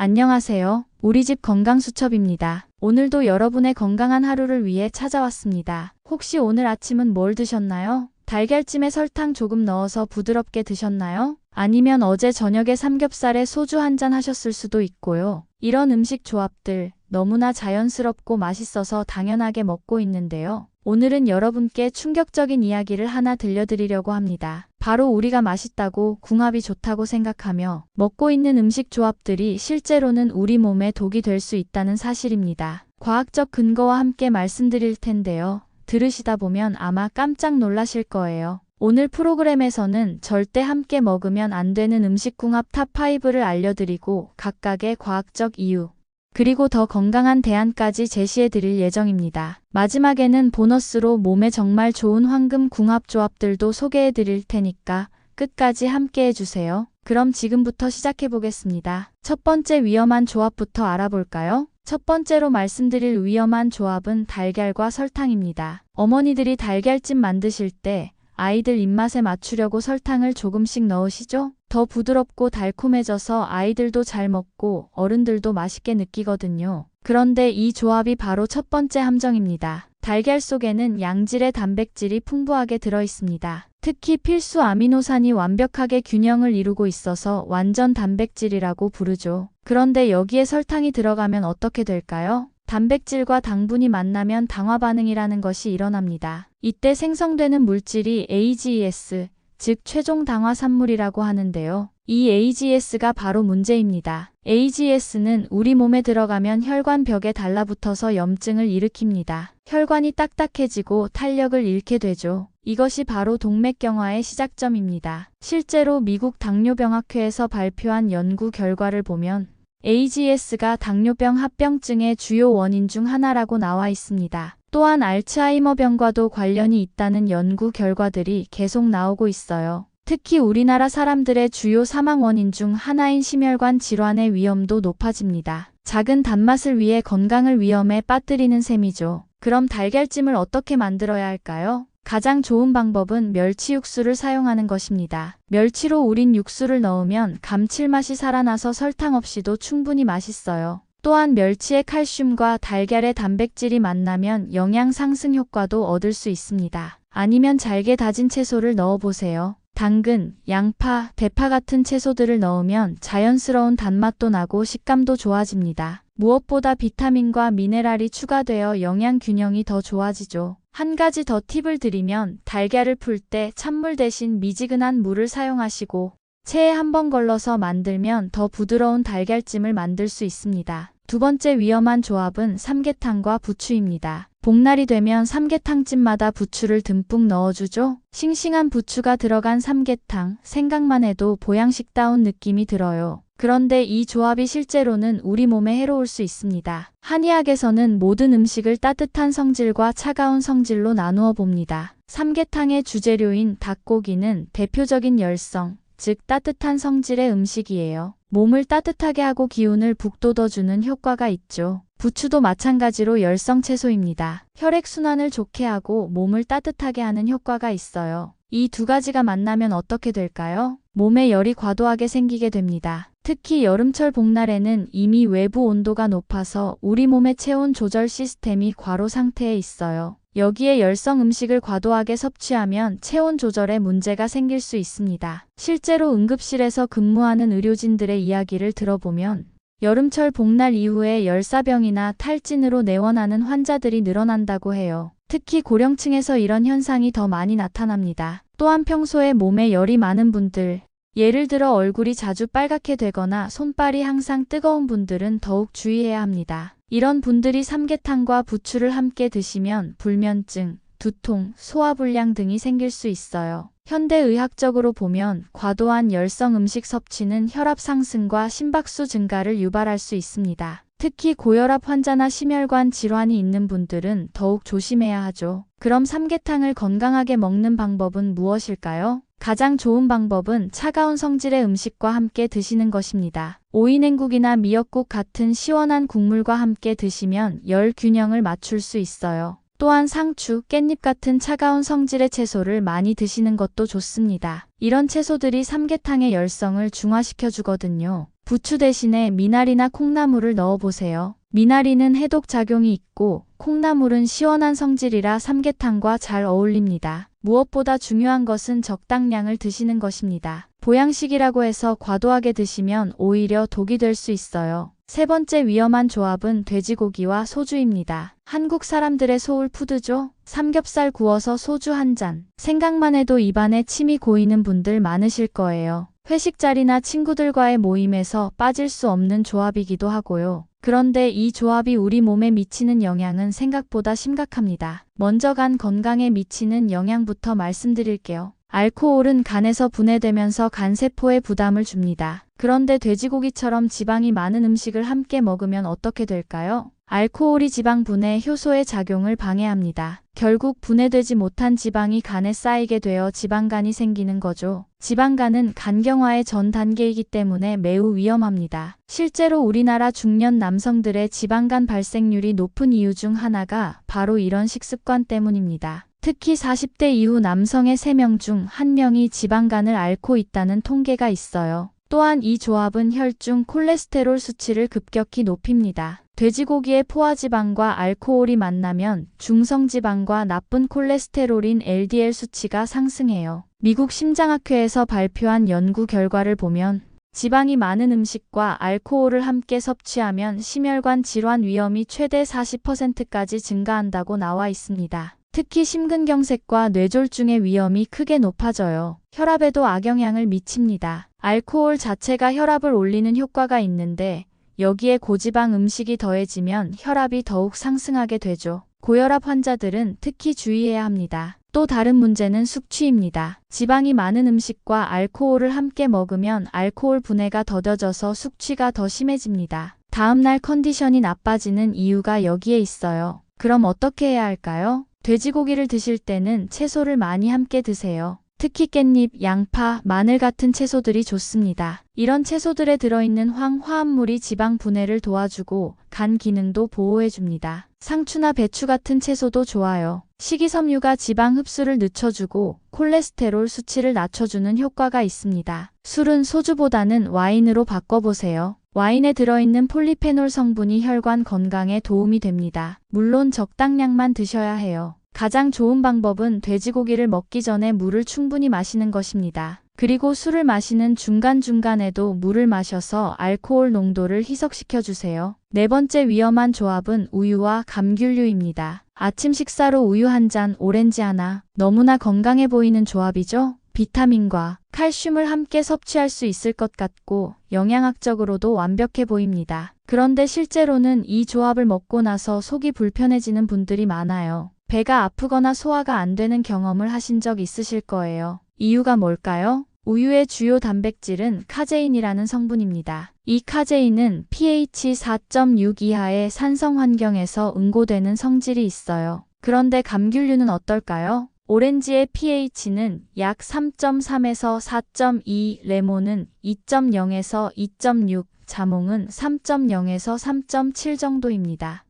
안녕하세요. 우리집 건강수첩입니다. 오늘도 여러분의 건강한 하루를 위해 찾아왔습니다. 혹시 오늘 아침은 뭘 드셨나요? 달걀찜에 설탕 조금 넣어서 부드럽게 드셨나요? 아니면 어제 저녁에 삼겹살에 소주 한잔 하셨을 수도 있고요. 이런 음식 조합들 너무나 자연스럽고 맛있어서 당연하게 먹고 있는데요. 오늘은 여러분께 충격적인 이야기를 하나 들려드리려고 합니다. 바로 우리가 맛있다고 궁합이 좋다고 생각하며 먹고 있는 음식 조합들이 실제로는 우리 몸에 독이 될 수 있다는 사실입니다. 과학적 근거와 함께 말씀드릴 텐데요. 들으시다 보면 아마 깜짝 놀라실 거예요. 오늘 프로그램에서는 절대 함께 먹으면 안 되는 음식 궁합 탑5를 알려드리고 각각의 과학적 이유, 그리고 더 건강한 대안까지 제시해 드릴 예정입니다. 마지막에는 보너스로 몸에 정말 좋은 황금 궁합 조합들도 소개해 드릴 테니까 끝까지 함께 해주세요. 그럼 지금부터 시작해 보겠습니다. 첫 번째 위험한 조합부터 알아볼까요? 첫 번째로 말씀드릴 위험한 조합은 달걀과 설탕입니다. 어머니들이 달걀찜 만드실 때 아이들 입맛에 맞추려고 설탕을 조금씩 넣으시죠? 더 부드럽고 달콤해져서 아이들도 잘 먹고 어른들도 맛있게 느끼거든요. 그런데 이 조합이 바로 첫 번째 함정입니다. 달걀 속에는 양질의 단백질이 풍부하게 들어있습니다. 특히 필수 아미노산이 완벽하게 균형을 이루고 있어서 완전 단백질이라고 부르죠. 그런데 여기에 설탕이 들어가면 어떻게 될까요? 단백질과 당분이 만나면 당화 반응이라는 것이 일어납니다. 이때 생성되는 물질이 AGEs, 즉 최종 당화 산물이라고 하는데요. 이 AGS가 바로 문제입니다. AGS는 우리 몸에 들어가면 혈관 벽에 달라붙어서 염증을 일으킵니다. 혈관이 딱딱해지고 탄력을 잃게 되죠. 이것이 바로 동맥경화의 시작점입니다. 실제로 미국 당뇨병학회에서 발표한 연구 결과를 보면 AGS가 당뇨병 합병증의 주요 원인 중 하나라고 나와 있습니다. 또한 알츠하이머병과도 관련이 있다는 연구 결과들이 계속 나오고 있어요. 특히 우리나라 사람들의 주요 사망 원인 중 하나인 심혈관 질환의 위험도 높아집니다. 작은 단맛을 위해 건강을 위험에 빠뜨리는 셈이죠. 그럼 달걀찜을 어떻게 만들어야 할까요? 가장 좋은 방법은 멸치 육수를 사용하는 것입니다. 멸치로 우린 육수를 넣으면 감칠맛이 살아나서 설탕 없이도 충분히 맛있어요. 또한 멸치의 칼슘과 달걀의 단백질이 만나면 영양 상승 효과도 얻을 수 있습니다. 아니면 잘게 다진 채소를 넣어보세요. 당근, 양파, 대파 같은 채소들을 넣으면 자연스러운 단맛도 나고 식감도 좋아집니다. 무엇보다 비타민과 미네랄이 추가되어 영양 균형이 더 좋아지죠. 한 가지 더 팁을 드리면 달걀을 풀 때 찬물 대신 미지근한 물을 사용하시고 체에 한번 걸러서 만들면 더 부드러운 달걀찜을 만들 수 있습니다. 두 번째 위험한 조합은 삼계탕과 부추입니다. 봄날이 되면 삼계탕집마다 부추를 듬뿍 넣어주죠. 싱싱한 부추가 들어간 삼계탕, 생각만 해도 보양식다운 느낌이 들어요. 그런데 이 조합이 실제로는 우리 몸에 해로울 수 있습니다. 한의학에서는 모든 음식을 따뜻한 성질과 차가운 성질로 나누어 봅니다. 삼계탕의 주재료인 닭고기는 대표적인 열성, 즉 따뜻한 성질의 음식이에요. 몸을 따뜻하게 하고 기운을 북돋워주는 효과가 있죠. 부추도 마찬가지로 열성 채소입니다. 혈액순환을 좋게 하고 몸을 따뜻하게 하는 효과가 있어요. 이 두 가지가 만나면 어떻게 될까요? 몸에 열이 과도하게 생기게 됩니다. 특히 여름철 봄날에는 이미 외부 온도가 높아서 우리 몸의 체온 조절 시스템이 과로 상태에 있어요. 여기에 열성 음식을 과도하게 섭취하면 체온 조절에 문제가 생길 수 있습니다. 실제로 응급실에서 근무하는 의료진들의 이야기를 들어보면 여름철 봄날 이후에 열사병이나 탈진으로 내원하는 환자들이 늘어난다고 해요. 특히 고령층에서 이런 현상이 더 많이 나타납니다. 또한 평소에 몸에 열이 많은 분들, 예를 들어 얼굴이 자주 빨갛게 되거나 손발이 항상 뜨거운 분들은 더욱 주의해야 합니다. 이런 분들이 삼계탕과 부추를 함께 드시면 불면증, 두통, 소화불량 등이 생길 수 있어요. 현대의학적으로 보면 과도한 열성 음식 섭취는 혈압 상승과 심박수 증가를 유발할 수 있습니다. 특히 고혈압 환자나 심혈관 질환이 있는 분들은 더욱 조심해야 하죠. 그럼 삼계탕을 건강하게 먹는 방법은 무엇일까요? 가장 좋은 방법은 차가운 성질의 음식과 함께 드시는 것입니다. 오이냉국이나 미역국 같은 시원한 국물과 함께 드시면 열 균형을 맞출 수 있어요. 또한 상추, 깻잎 같은 차가운 성질의 채소를 많이 드시는 것도 좋습니다. 이런 채소들이 삼계탕의 열성을 중화시켜 주거든요. 부추 대신에 미나리나 콩나물을 넣어보세요. 미나리는 해독 작용이 있고 콩나물은 시원한 성질이라 삼계탕과 잘 어울립니다. 무엇보다 중요한 것은 적당량을 드시는 것입니다. 보양식이라고 해서 과도하게 드시면 오히려 독이 될 수 있어요. 세 번째 위험한 조합은 돼지고기와 소주입니다. 한국 사람들의 소울푸드죠? 삼겹살 구워서 소주 한 잔. 생각만 해도 입안에 침이 고이는 분들 많으실 거예요. 회식 자리나 친구들과의 모임에서 빠질 수 없는 조합이기도 하고요. 그런데 이 조합이 우리 몸에 미치는 영향은 생각보다 심각합니다. 먼저 간 건강에 미치는 영향부터 말씀드릴게요. 알코올은 간에서 분해되면서 간세포에 부담을 줍니다. 그런데 돼지고기처럼 지방이 많은 음식을 함께 먹으면 어떻게 될까요? 알코올이 지방 분해 효소의 작용을 방해합니다. 결국 분해되지 못한 지방이 간에 쌓이게 되어 지방간이 생기는 거죠. 지방간은 간경화의 전 단계이기 때문에 매우 위험합니다. 실제로 우리나라 중년 남성들의 지방간 발생률이 높은 이유 중 하나가 바로 이런 식습관 때문입니다. 특히 40대 이후 남성의 3명 중 1명이 지방간을 앓고 있다는 통계가 있어요. 또한 이 조합은 혈중 콜레스테롤 수치를 급격히 높입니다. 돼지고기의 포화지방과 알코올이 만나면 중성지방과 나쁜 콜레스테롤인 LDL 수치가 상승해요. 미국 심장학회에서 발표한 연구 결과를 보면 지방이 많은 음식과 알코올을 함께 섭취하면 심혈관 질환 위험이 최대 40%까지 증가한다고 나와 있습니다. 특히 심근경색과 뇌졸중의 위험이 크게 높아져요. 혈압에도 악영향을 미칩니다. 알코올 자체가 혈압을 올리는 효과가 있는데 여기에 고지방 음식이 더해지면 혈압이 더욱 상승하게 되죠. 고혈압 환자들은 특히 주의해야 합니다. 또 다른 문제는 숙취입니다. 지방이 많은 음식과 알코올을 함께 먹으면 알코올 분해가 더뎌져서 숙취가 더 심해집니다. 다음날 컨디션이 나빠지는 이유가 여기에 있어요. 그럼 어떻게 해야 할까요? 돼지고기를 드실 때는 채소를 많이 함께 드세요. 특히 깻잎, 양파, 마늘 같은 채소들이 좋습니다. 이런 채소들에 들어있는 황화합물이 지방 분해를 도와주고 간 기능도 보호해줍니다. 상추나 배추 같은 채소도 좋아요. 식이섬유가 지방 흡수를 늦춰주고 콜레스테롤 수치를 낮춰주는 효과가 있습니다. 술은 소주보다는 와인으로 바꿔보세요. 와인에 들어있는 폴리페놀 성분이 혈관 건강에 도움이 됩니다. 물론 적당량만 드셔야 해요. 가장 좋은 방법은 돼지고기를 먹기 전에 물을 충분히 마시는 것입니다. 그리고 술을 마시는 중간중간에도 물을 마셔서 알코올 농도를 희석시켜 주세요. 네 번째 위험한 조합은 우유와 감귤류입니다. 아침 식사로 우유 한 잔, 오렌지 하나. 너무나 건강해 보이는 조합이죠? 비타민과 칼슘을 함께 섭취할 수 있을 것 같고 영양학적으로도 완벽해 보입니다. 그런데 실제로는 이 조합을 먹고 나서 속이 불편해지는 분들이 많아요. 배가 아프거나 소화가 안 되는 경험을 하신 적 있으실 거예요. 이유가 뭘까요? 우유의 주요 단백질은 카제인이라는 성분입니다. 이 카제인은 pH 4.6 이하의 산성 환경에서 응고되는 성질이 있어요. 그런데 감귤류는 어떨까요? 오렌지의 pH는 약 3.3에서 4.2, 레몬은 2.0에서 2.6, 자몽은 3.0에서 3.7 정도입니다.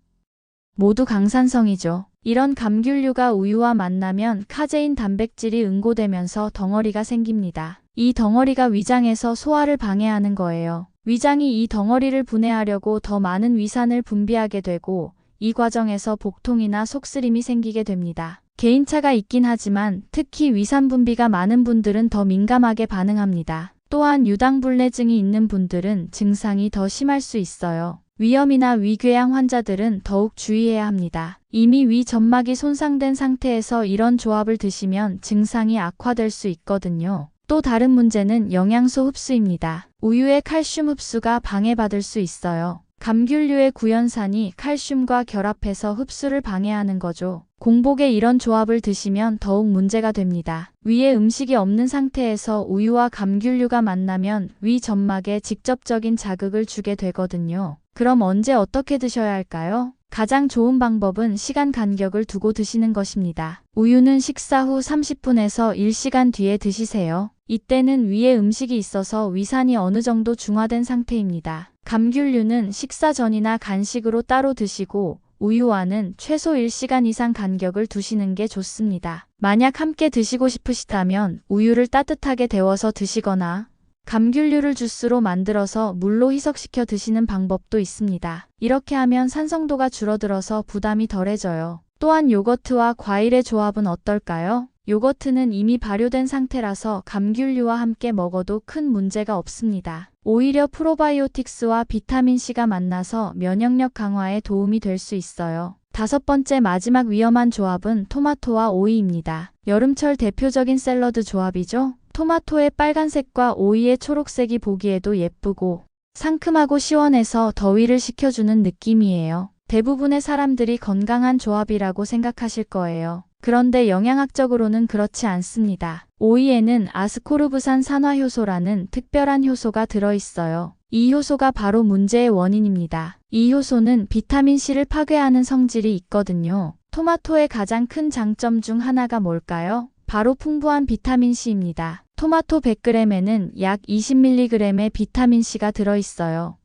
모두 강산성이죠. 이런 감귤류가 우유와 만나면 카제인 단백질이 응고되면서 덩어리가 생깁니다. 이 덩어리가 위장에서 소화를 방해하는 거예요. 위장이 이 덩어리를 분해하려고 더 많은 위산을 분비하게 되고 이 과정에서 복통이나 속쓰림이 생기게 됩니다. 개인차가 있긴 하지만 특히 위산 분비가 많은 분들은 더 민감하게 반응합니다. 또한 유당불내증이 있는 분들은 증상이 더 심할 수 있어요. 위염이나 위궤양 환자들은 더욱 주의해야 합니다. 이미 위 점막이 손상된 상태에서 이런 조합을 드시면 증상이 악화될 수 있거든요. 또 다른 문제는 영양소 흡수입니다. 우유의 칼슘 흡수가 방해받을 수 있어요. 감귤류의 구연산이 칼슘과 결합해서 흡수를 방해하는 거죠. 공복에 이런 조합을 드시면 더욱 문제가 됩니다. 위에 음식이 없는 상태에서 우유와 감귤류가 만나면 위 점막에 직접적인 자극을 주게 되거든요. 그럼 언제 어떻게 드셔야 할까요? 가장 좋은 방법은 시간 간격을 두고 드시는 것입니다. 우유는 식사 후 30분에서 1시간 뒤에 드시세요. 이때는 위에 음식이 있어서 위산이 어느 정도 중화된 상태입니다. 감귤류는 식사 전이나 간식으로 따로 드시고 우유와는 최소 1시간 이상 간격을 두시는 게 좋습니다. 만약 함께 드시고 싶으시다면 우유를 따뜻하게 데워서 드시거나 감귤류를 주스로 만들어서 물로 희석시켜 드시는 방법도 있습니다. 이렇게 하면 산성도가 줄어들어서 부담이 덜해져요. 또한 요거트와 과일의 조합은 어떨까요? 요거트는 이미 발효된 상태라서 감귤류와 함께 먹어도 큰 문제가 없습니다. 오히려 프로바이오틱스와 비타민C가 만나서 면역력 강화에 도움이 될 수 있어요. 다섯 번째 마지막 위험한 조합은 토마토와 오이입니다. 여름철 대표적인 샐러드 조합이죠. 토마토의 빨간색과 오이의 초록색이 보기에도 예쁘고 상큼하고 시원해서 더위를 식혀주는 느낌이에요. 대부분의 사람들이 건강한 조합이라고 생각하실 거예요. 그런데 영양학적으로는 그렇지 않습니다. 오이에는 아스코르브산 산화효소라는 특별한 효소가 들어있어요. 이 효소가 바로 문제의 원인입니다. 이 효소는 비타민C를 파괴하는 성질이 있거든요. 토마토의 가장 큰 장점 중 하나가 뭘까요? 바로 풍부한 비타민C입니다. 토마토 100g에는 약 20mg의 비타민C가 들어있어요.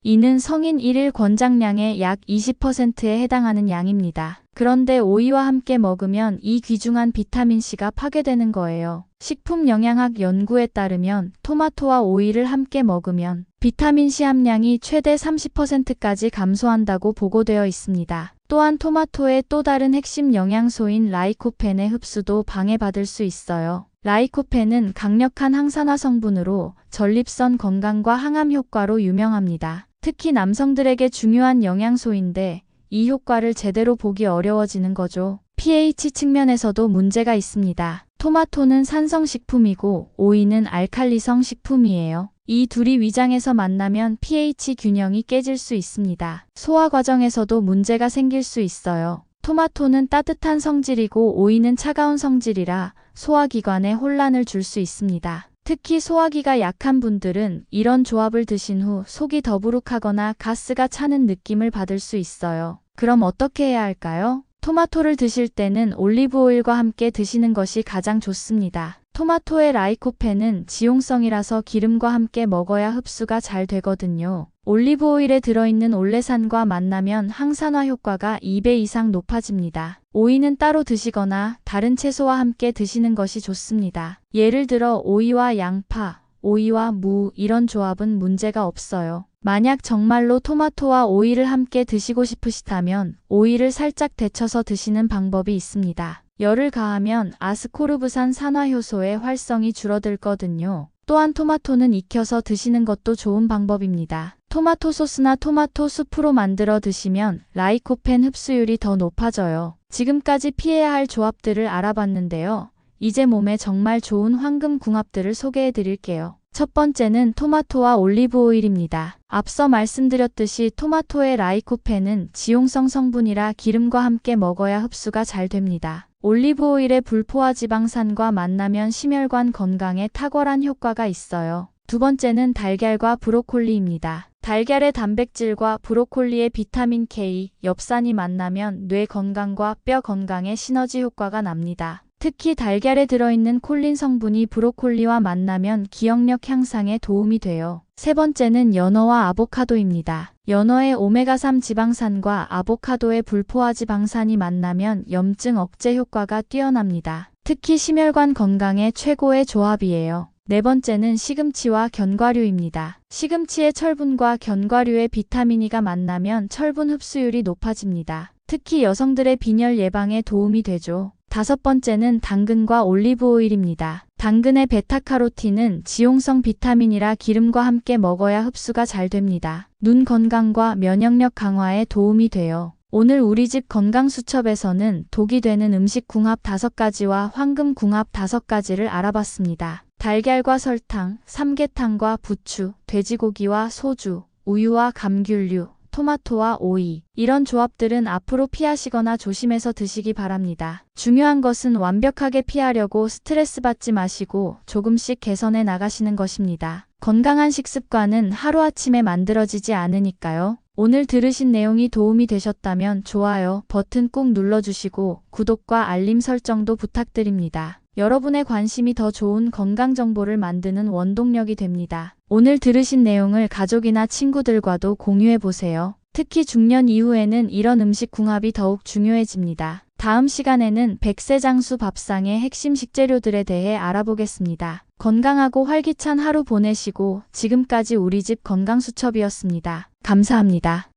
이는 성인 1일 권장량의 약 20%에 해당하는 양입니다. 그런데 오이와 함께 먹으면 이 귀중한 비타민C가 파괴되는 거예요. 식품영양학 연구에 따르면 토마토와 오이를 함께 먹으면 비타민C 함량이 최대 30%까지 감소한다고 보고되어 있습니다. 또한 토마토의 또 다른 핵심 영양소인 라이코펜의 흡수도 방해받을 수 있어요. 라이코펜은 강력한 항산화 성분으로 전립선 건강과 항암 효과로 유명합니다. 특히 남성들에게 중요한 영양소인데 이 효과를 제대로 보기 어려워지는 거죠. pH 측면에서도 문제가 있습니다. 토마토는 산성식품이고 오이는 알칼리성 식품이에요. 이 둘이 위장에서 만나면 pH 균형이 깨질 수 있습니다. 소화 과정에서도 문제가 생길 수 있어요. 토마토는 따뜻한 성질이고 오이는 차가운 성질이라 소화기관에 혼란을 줄 수 있습니다. 특히 소화기가 약한 분들은 이런 조합을 드신 후 속이 더부룩하거나 가스가 차는 느낌을 받을 수 있어요. 그럼 어떻게 해야 할까요? 토마토를 드실 때는 올리브오일과 함께 드시는 것이 가장 좋습니다. 토마토의 라이코펜은 지용성이라서 기름과 함께 먹어야 흡수가 잘 되거든요. 올리브오일에 들어있는 올레산과 만나면 항산화 효과가 2배 이상 높아집니다. 오이는 따로 드시거나 다른 채소와 함께 드시는 것이 좋습니다. 예를 들어 오이와 양파, 오이와 무 이런 조합은 문제가 없어요. 만약 정말로 토마토와 오이를 함께 드시고 싶으시다면 오이를 살짝 데쳐서 드시는 방법이 있습니다. 열을 가하면 아스코르브산 산화효소의 활성이 줄어들거든요. 또한 토마토는 익혀서 드시는 것도 좋은 방법입니다. 토마토 소스나 토마토 수프로 만들어 드시면 라이코펜 흡수율이 더 높아져요. 지금까지 피해야 할 조합들을 알아봤는데요. 이제 몸에 정말 좋은 황금 궁합들을 소개해 드릴게요. 첫 번째는 토마토와 올리브오일입니다. 앞서 말씀드렸듯이 토마토의 라이코펜은 지용성 성분이라 기름과 함께 먹어야 흡수가 잘 됩니다. 올리브오일의 불포화 지방산과 만나면 심혈관 건강에 탁월한 효과가 있어요. 두 번째는 달걀과 브로콜리입니다. 달걀의 단백질과 브로콜리의 비타민 K, 엽산이 만나면 뇌 건강과 뼈 건강에 시너지 효과가 납니다. 특히 달걀에 들어있는 콜린 성분이 브로콜리와 만나면 기억력 향상에 도움이 돼요. 세 번째는 연어와 아보카도입니다. 연어의 오메가3 지방산과 아보카도의 불포화 지방산이 만나면 염증 억제 효과가 뛰어납니다. 특히 심혈관 건강에 최고의 조합이에요. 네 번째는 시금치와 견과류입니다. 시금치의 철분과 견과류의 비타민 E가 만나면 철분 흡수율이 높아집니다. 특히 여성들의 빈혈 예방에 도움이 되죠. 다섯 번째는 당근과 올리브오일입니다. 당근의 베타카로틴은 지용성 비타민이라 기름과 함께 먹어야 흡수가 잘 됩니다. 눈 건강과 면역력 강화에 도움이 돼요. 오늘 우리집 건강수첩에서는 독이 되는 음식 궁합 5가지와 황금 궁합 5가지를 알아봤습니다. 달걀과 설탕, 삼계탕과 부추, 돼지고기와 소주, 우유와 감귤류, 토마토와 오이. 이런 조합들은 앞으로 피하시거나 조심해서 드시기 바랍니다. 중요한 것은 완벽하게 피하려고 스트레스 받지 마시고 조금씩 개선해 나가시는 것입니다. 건강한 식습관은 하루아침에 만들어지지 않으니까요. 오늘 들으신 내용이 도움이 되셨다면 좋아요 버튼 꾹 눌러주시고 구독과 알림 설정도 부탁드립니다. 여러분의 관심이 더 좋은 건강 정보를 만드는 원동력이 됩니다. 오늘 들으신 내용을 가족이나 친구들과도 공유해 보세요. 특히 중년 이후에는 이런 음식 궁합이 더욱 중요해집니다. 다음 시간에는 백세장수 밥상의 핵심 식재료들에 대해 알아보겠습니다. 건강하고 활기찬 하루 보내시고 지금까지 우리 집 건강수첩이었습니다. 감사합니다.